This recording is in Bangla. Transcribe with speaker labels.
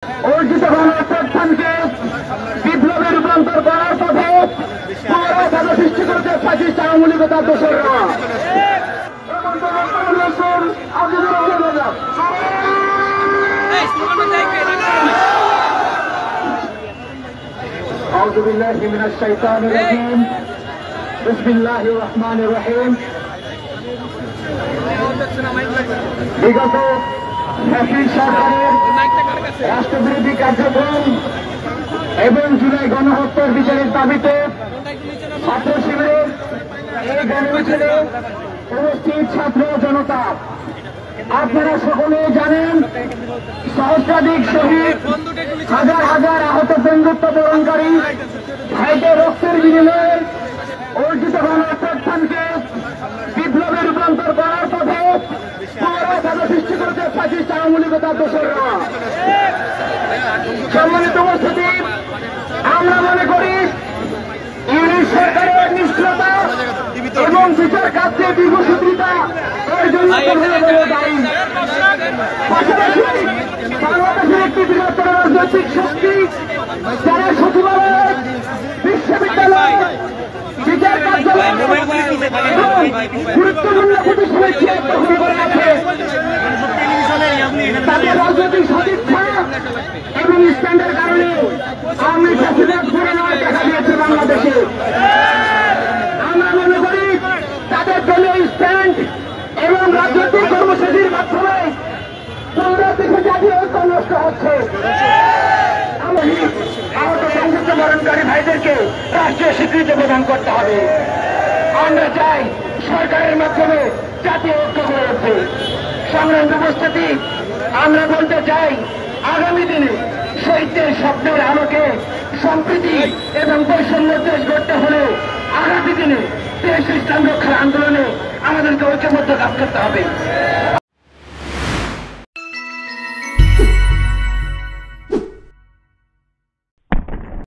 Speaker 1: অর্জিত গণঅভ্যুত্থানকে বিপ্লবে রূপান্তর করার পথে বাধা সৃষ্টি করতে ফ্যাসিস্ট আওয়ামী লীগ তার দোসররা। أعوذ بالله من الشيطان الرجيم بسم الله الرحمن الرحيم বিগত ফ্যাসিস্ট সরকারের রাষ্ট্রবিরোধী কার্যক্রম এবং জুলাই গণহত্যার বিচারের দাবিতে ছাত্র শিবিরের এই গণমিছিলে উপস্থিত ছাত্র জনতা, আপনারা সকলেই জানেন সহস্রাধিক শহীদ, হাজার হাজার আহত বন্ধুত্ব বরণকারী ভাইদের রক্তের বিনিময়ে অর্জিত গণঅভ্যুত্থানকে বিপ্লবে রূপান্তর করার পথে বাধা সৃষ্টি করতে ফ্যাসিস্ট আওয়ামী লীগ তার দোসররা। সম্মানিত উপস্থিতি, আমরা মনে করি ইউনিট সরকারের নিষ্ক্রিয়তা এবং বিচার কার্যে দীর্ঘসূত্রিতা এর জন্য দায়ী। পাশাপাশি বাংলাদেশের একটি বৃহত্তর রাজনৈতিক শক্তি যারা সচিবালয়, বিশ্ববিদ্যালয়, বিচার কার্যালয় এবং গুরুত্বপূর্ণ প্রতিষ্ঠানের চেয়ার দখল করে আছে, তাদের রাজনৈতিক সদিচ্ছা এবং স্ট্যান্ডের কারণে আওয়ামী ফ্যাসিবাদ ঘুরে নেওয়ার দেখা দিয়েছে বাংলাদেশে। আমরা মনে করি তাদের দলীয় স্ট্যান্ড এবং রাজনৈতিক কর্মসূচির মাধ্যমে দেশে জাতীয় ঐক্য নষ্ট হচ্ছে। আহত সংযুক্ত বরণকারী ভাইদেরকে রাষ্ট্রীয় স্বীকৃতি প্রদান করতে হবে। আমরা চাই সরকারের মাধ্যমে জাতীয় ঐক্য গড়ে উঠবে। সংগ্রামী উপস্থিতি, আমরা বলতে চাই আগামী দিনে শহীদদের স্বপ্নের আলোকে সম্প্রীতি এবং বৈষম্য দেশ গড়তে হলে আগামী দিনে দেশ ইসলাম রক্ষার আন্দোলনে আমাদেরকে ঐক্যবদ্ধ কাজ করতে হবে।